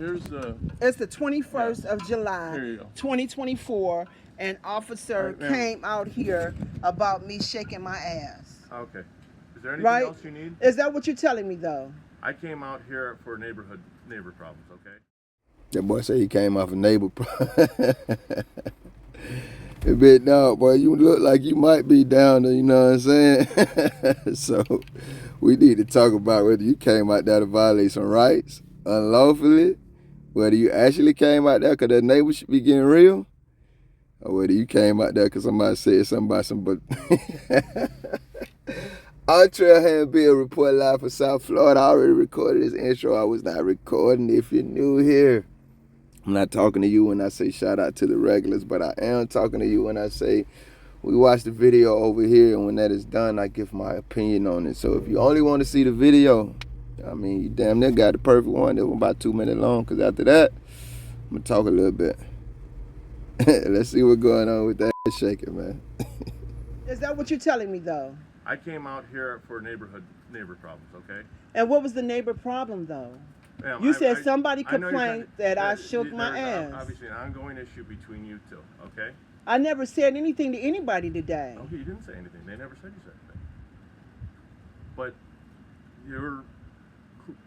Here's the. It's the 21st of Here July, you go. 2024. An officer All right, came out here about me shaking my ass. Okay. Is there anything Right? else you need? Is that what you're telling me, though? I came out here for neighbor problems. Okay. That boy said he came off a neighbor. A bit dog, boy, you look like you might be down there, you know what I'm saying? So we need to talk about whether you came out there to violate some rights unlawfully, whether you actually came out there because that neighbor should be getting real, or whether you came out there because somebody said something about some. But I'll Trailhand Bill report live for South Florida. I already recorded this intro. I was not recording. If you're new here, I'm not talking to you when I say shout out to the regulars, but I am talking to you when I say we watch the video over here, and when that is done, I give my opinion on it. So if you only want to see the video, I mean, you damn near got the perfect one. It was about 2 minutes long, because after that, I'm going to talk a little bit. Let's see what's going on with that shaking, man. Is that what you're telling me, though? I came out here for neighbor problems. Okay. And what was the neighbor problem, though? Ma'am, You said somebody I know you're complained that I shook my there's ass. obviously an ongoing issue between you two. Okay. I never said anything to anybody today. Okay, you didn't say anything. They never said you said anything. But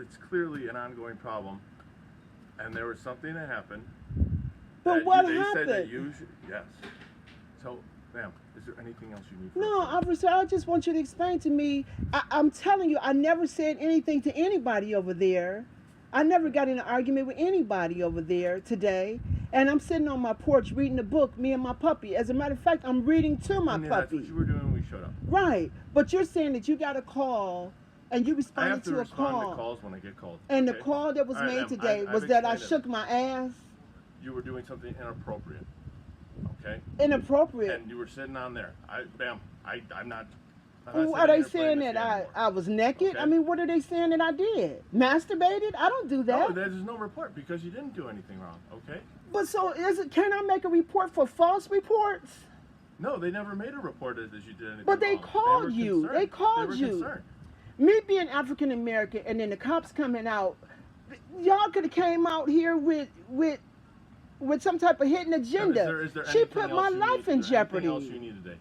it's clearly an ongoing problem, and there was something that happened. But what they happened? said that you should, yes. So, ma'am, is there anything else you need? No, officer, I just want you to explain to me. I'm telling you, I never said anything to anybody over there. I never got in an argument with anybody over there today. And I'm sitting on my porch reading a book, me and my puppy. As a matter of fact, I'm reading to my puppy. That's what you were doing when we showed up. Right. But you're saying that you got a call and you responded to a call. I have to respond to calls when I get called. And okay? the call that was made today was that I shook my ass. You were doing something inappropriate. Okay? Inappropriate. And you were sitting on there. I'm not. Who are they saying that I was naked? Okay. I mean, what are they saying that I did? Masturbated? I don't do that. No, there's no report because you didn't do anything wrong, okay? But so can I make a report for false reports? No, they never made a report that you did anything But they wrong. called you. They called you. Concerned. Me being African American and then the cops coming out, y'all could have came out here with some type of hidden agenda. Is there she put my life in jeopardy. Anything else you need today?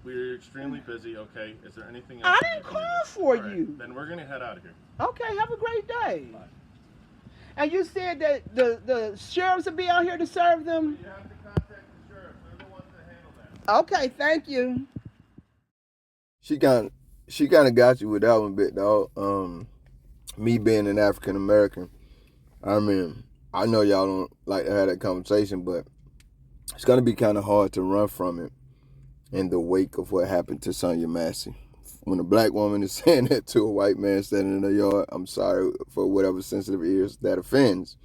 We're extremely busy, okay? Is there anything else? I didn't call for you. Then we're going to head out of here. Okay, have a great day. Bye. And you said that the sheriffs will be out here to serve them? You have to contact the sheriffs. They're the ones that handle that. Okay, thank you. She kind of got you with that one bit, dog. Me being an African American, I mean, I know y'all don't like to have that conversation, but it's gonna be kind of hard to run from it in the wake of what happened to Sonya Massey. When a black woman is saying that to a white man standing in the yard, I'm sorry for whatever sensitive ears that offends.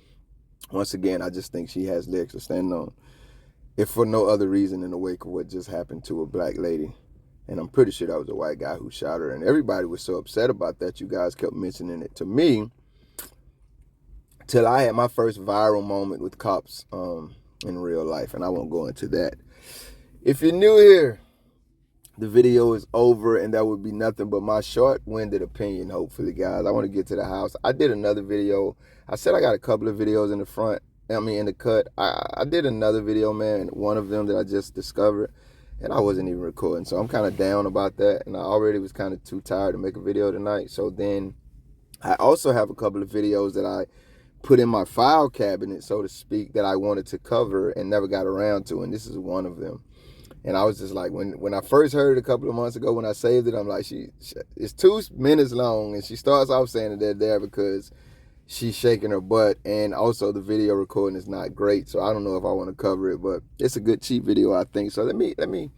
Once again, I just think she has legs to stand on, if for no other reason in the wake of what just happened to a black lady. And I'm pretty sure that was a white guy who shot her. And everybody was so upset about that. You guys kept mentioning it to me till I had my first viral moment with cops in real life. And I won't go into that. If you're new here, the video is over, and that would be nothing but my short-winded opinion, hopefully, guys. I want to get to the house. I did another video. I said I got a couple of videos in the cut. I did another video, man, one of them that I just discovered, and I wasn't even recording. So I'm kind of down about that, and I already was kind of too tired to make a video tonight. So then I also have a couple of videos that I put in my file cabinet, so to speak, that I wanted to cover and never got around to, and this is one of them. And I was just like, when I first heard it a couple of months ago, when I saved it, I'm like, it's 2 minutes long, and she starts off saying that they're there because she's shaking her butt, and also the video recording is not great, so I don't know if I want to cover it, but it's a good cheap video, I think. So let me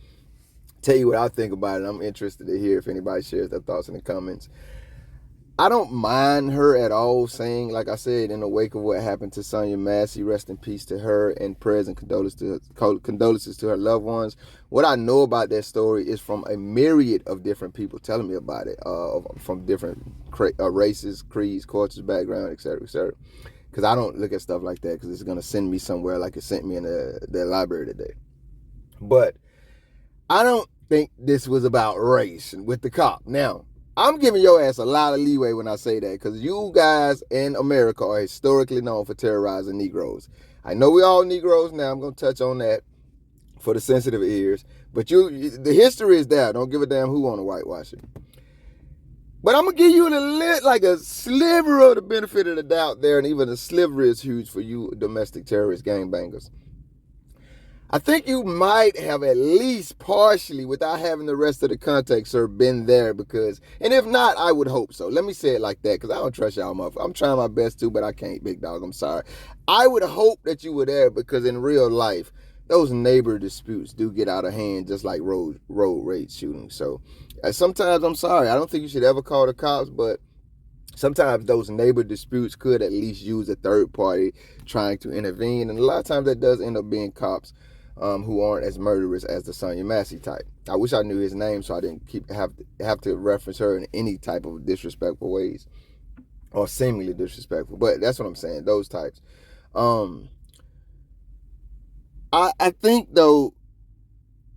tell you what I think about it. I'm interested to hear if anybody shares their thoughts in the comments. I don't mind her at all saying, like I said, in the wake of what happened to Sonya Massey, rest in peace to her, and prayers and condolences to her loved ones. What I know about that story is from a myriad of different people telling me about it, from different races, creeds, cultures, background, etc., etc. Because I don't look at stuff like that because it's going to send me somewhere like it sent me in the library today. But I don't think this was about race with the cop. Now, I'm giving your ass a lot of leeway when I say that, because you guys in America are historically known for terrorizing Negroes. I know we all Negroes now. I'm going to touch on that for the sensitive ears. But the history is there. Don't give a damn who want to whitewash it. But I'm going to give you a sliver of the benefit of the doubt there, and even a sliver is huge for you domestic terrorist gangbangers. I think you might have at least partially, without having the rest of the context, sir, been there because, and if not, I would hope so. Let me say it like that, because I don't trust y'all motherfuckers. I'm trying my best to, but I can't, big dog. I'm sorry. I would hope that you were there, because in real life, those neighbor disputes do get out of hand, just like road rage shootings. So sometimes, I'm sorry, I don't think you should ever call the cops, but sometimes those neighbor disputes could at least use a third party trying to intervene, and a lot of times that does end up being cops who aren't as murderous as the Sonya Massey type. I wish I knew his name so I didn't have to reference her in any type of disrespectful ways, or seemingly disrespectful. But that's what I'm saying, those types. I think though,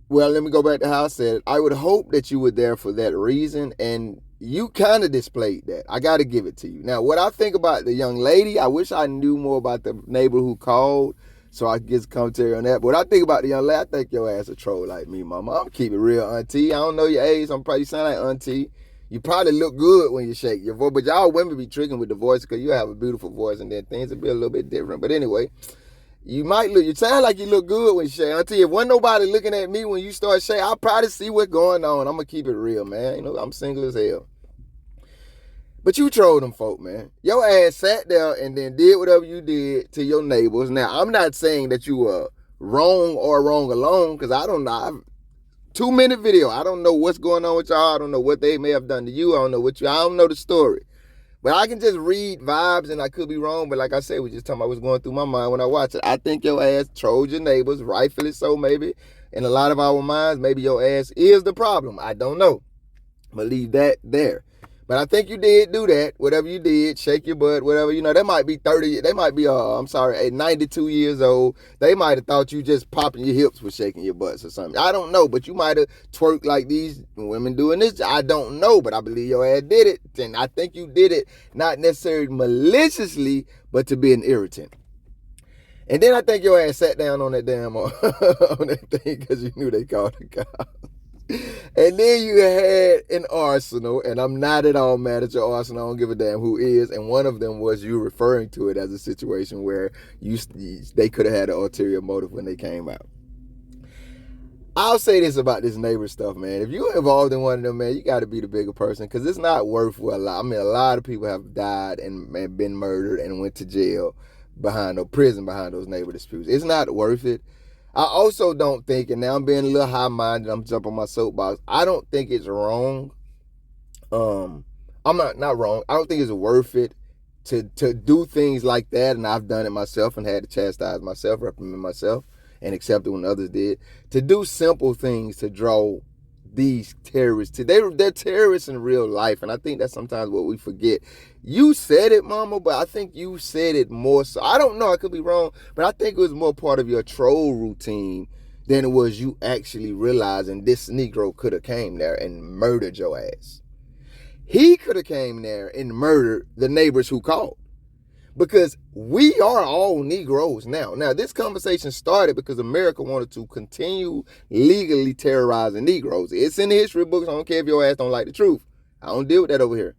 well, let me go back to how I said it. I would hope that you were there for that reason, and you kind of displayed that. I got to give it to you. Now, what I think about the young lady, I wish I knew more about the neighbor who called, so I get some commentary on that. But what I think about the young lady, I think your ass a troll like me, mama. I'm keep it real, auntie. I don't know your age. You sound like auntie. You probably look good when you shake your voice, but y'all women be tricking with the voice because you have a beautiful voice, and then things will be a little bit different. But anyway, you sound like you look good when you shake. Auntie, if wasn't nobody looking at me when you start shaking, I'll probably see what's going on. I'm going to keep it real, man. You know, I'm single as hell. But you trolled them folk, man. Your ass sat there and then did whatever you did to your neighbors. Now, I'm not saying that you were wrong or wrong alone, because I don't know. 2-minute video. I don't know what's going on with y'all. I don't know what they may have done to you. I don't know the story. But I can just read vibes, and I could be wrong. But like I said, we just talking about what's going through my mind when I watch it. I think your ass trolled your neighbors, rightfully so, maybe. In a lot of our minds, maybe your ass is the problem. I don't know. But leave that there. But I think you did do that. Whatever you did, shake your butt, whatever. You know, they might be 30. They might be, 92 years old. They might have thought you just popping your hips with shaking your butts or something. I don't know. But you might have twerked like these women doing this. I don't know. But I believe your ass did it. And I think you did it not necessarily maliciously, but to be an irritant. And then I think your ass sat down on that damn on that thing because you knew they called the cops. And then you had an arsenal, and I'm not at all mad at your arsenal. I don't give a damn who is. And one of them was you referring to it as a situation where they could have had an ulterior motive when they came out. I'll say this about this neighbor stuff, man. If you're involved in one of them, man, you got to be the bigger person, because it's not worth what a lot. I mean, a lot of people have died and been murdered and went to jail prison behind those neighbor disputes. It's not worth it. I also don't think, and now I'm being a little high-minded, I'm jumping on my soapbox, I don't think it's wrong. I'm not wrong. I don't think it's worth it to do things like that, and I've done it myself and had to chastise myself, reprimand myself, and accept it when others did. To do simple things to draw these terrorists. They're terrorists in real life, and I think that's sometimes what we forget. You said it, mama, but I think you said it more so. I don't know, I could be wrong, but I think it was more part of your troll routine than it was you actually realizing this Negro could have came there and murdered your ass. He could have came there and murdered the neighbors who called. Because we are all Negroes now. Now, this conversation started because America wanted to continue legally terrorizing Negroes. It's in the history books. I don't care if your ass don't like the truth. I don't deal with that over here.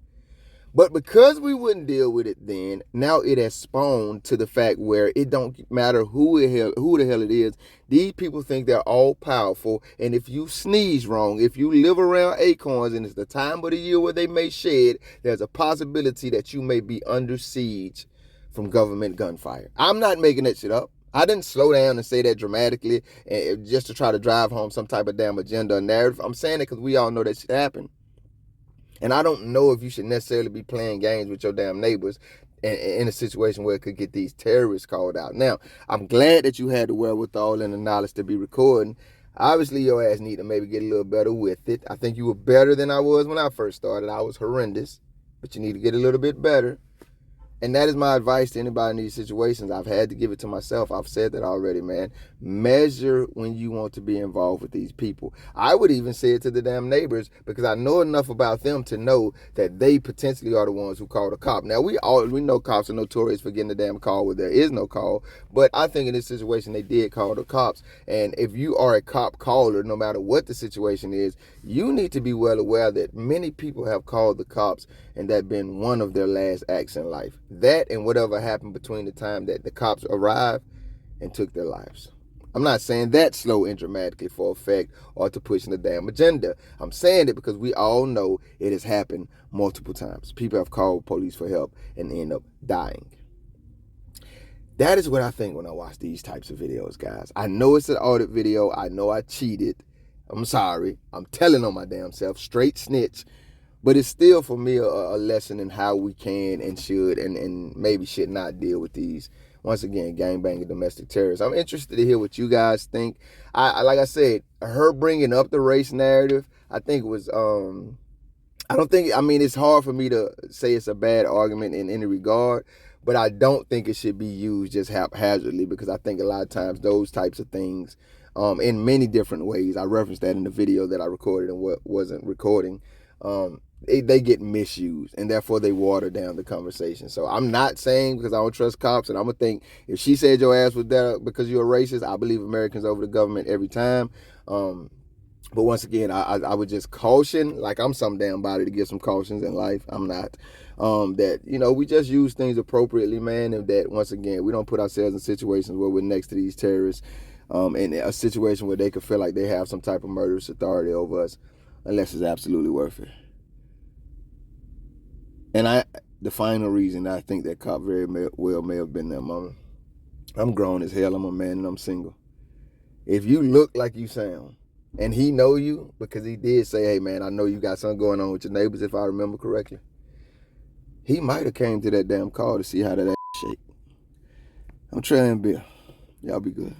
But because we wouldn't deal with it then, now it has spawned to the fact where it don't matter who the hell it is. These people think they're all powerful. And if you sneeze wrong, if you live around acorns and it's the time of the year where they may shed, there's a possibility that you may be under siege from government gunfire. I'm not making that shit up. I didn't slow down and say that dramatically just to try to drive home some type of damn agenda or narrative. I'm saying it because we all know that shit happened. And I don't know if you should necessarily be playing games with your damn neighbors in a situation where it could get these terrorists called out. Now, I'm glad that you had the wherewithal and the knowledge to be recording. Obviously, your ass need to maybe get a little better with it. I think you were better than I was when I first started. I was horrendous, but you need to get a little bit better. And that is my advice to anybody in these situations. I've had to give it to myself. I've said that already, man. Measure when you want to be involved with these people. I would even say it to the damn neighbors because I know enough about them to know that they potentially are the ones who called a cop. Now, we know cops are notorious for getting the damn call where there is no call. But I think in this situation, they did call the cops. And if you are a cop caller, no matter what the situation is, you need to be well aware that many people have called the cops and that been one of their last acts in life. That and whatever happened between the time that the cops arrived and took their lives. I'm not saying that slow and dramatically for effect or to push the damn agenda. I'm saying it because we all know it has happened multiple times. People have called police for help and end up dying. That is what I think when I watch these types of videos, guys. I know it's an audit video. I know I cheated. I'm sorry. I'm telling on my damn self. Straight snitch. But it's still, for me, a lesson in how we can and should and maybe should not deal with these, once again, gangbanging domestic terrorists. I'm interested to hear what you guys think. Like I said, her bringing up the race narrative, I think was, it's hard for me to say it's a bad argument in any regard, but I don't think it should be used just haphazardly because I think a lot of times those types of things, in many different ways, I referenced that in the video that I recorded and what wasn't recording, they get misused and therefore they water down the conversation. So I'm not saying because I don't trust cops and I'm gonna think if she said your ass was there because you're a racist, I believe Americans over the government every time. But once again, I would just caution, like I'm some damn body to give some cautions in life. I'm not. That, we just use things appropriately, man, and that once again, we don't put ourselves in situations where we're next to these terrorists, in a situation where they could feel like they have some type of murderous authority over us, unless it's absolutely worth it. And the final reason I think that cop very well may have been there, mama. I'm grown as hell. I'm a man and I'm single. If you look like you sound, and he know you, because he did say, hey, man, I know you got something going on with your neighbors, if I remember correctly. He might have came to that damn call to see how that shake. I'm trailing Bill. Y'all be good.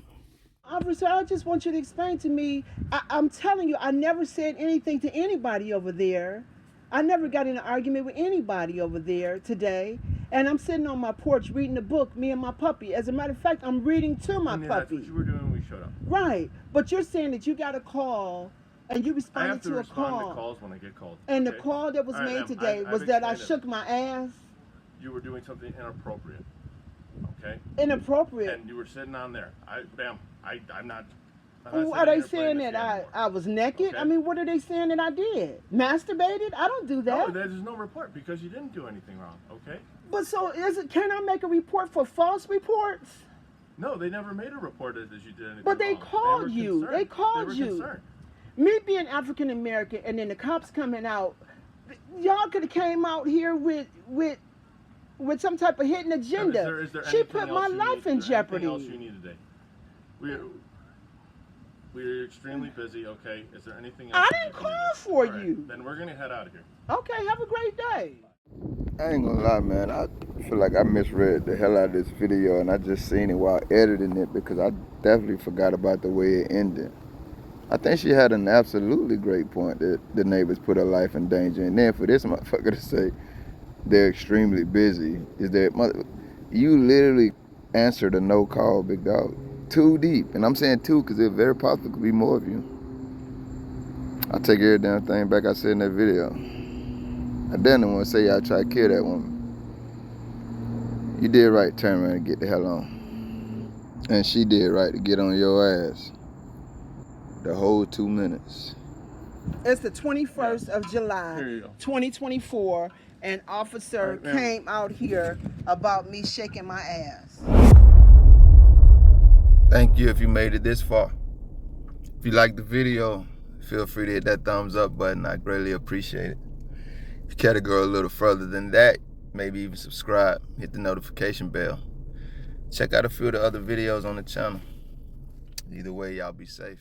Officer, I just want you to explain to me. I'm telling you, I never said anything to anybody over there. I never got in an argument with anybody over there today. And I'm sitting on my porch reading a book, me and my puppy. As a matter of fact, I'm reading to my puppy. That's what you were doing when we showed up. Right. But you're saying that you got a call and you responded to a call. I have to respond to calls when I get called. And the call that was made today was that I shook my ass. You were doing something inappropriate. Okay? Inappropriate. And you were sitting on there. I'm not. Are they saying that I was naked? Okay. I mean, what are they saying that I did? Masturbated? I don't do that. No, there's no report because you didn't do anything wrong, okay? But so can I make a report for false reports? No, they never made a report that you did anything But they wrong. called you. They called you. Concerned. Me being African American and then the cops coming out, y'all could have came out here with some type of hidden agenda. Is there she put my life in jeopardy. Anything else you need today? We're extremely busy, okay? Is there anything else? I didn't call for you. Then we're going to head out of here. Okay, have a great day. I ain't gonna lie, man. I feel like I misread the hell out of this video and I just seen it while editing it because I definitely forgot about the way it ended. I think she had an absolutely great point that the neighbors put her life in danger. And then for this motherfucker to say they're extremely busy, is that you literally answered a no call, big dog. Too deep. And I'm saying two because it very possibly could be more of you. I take every damn thing back I said in that video. I didn't want to say y'all try to kill that woman. You did right, turn around and get the hell on. And she did right to get on your ass. The whole 2 minutes. It's the 21st of July, 2024, and officer came out here about me shaking my ass. Thank you if you made it this far. If you liked the video, feel free to hit that thumbs up button. I greatly appreciate it. If you care to go a little further than that, maybe even subscribe, hit the notification bell. Check out a few of the other videos on the channel. Either way, y'all be safe.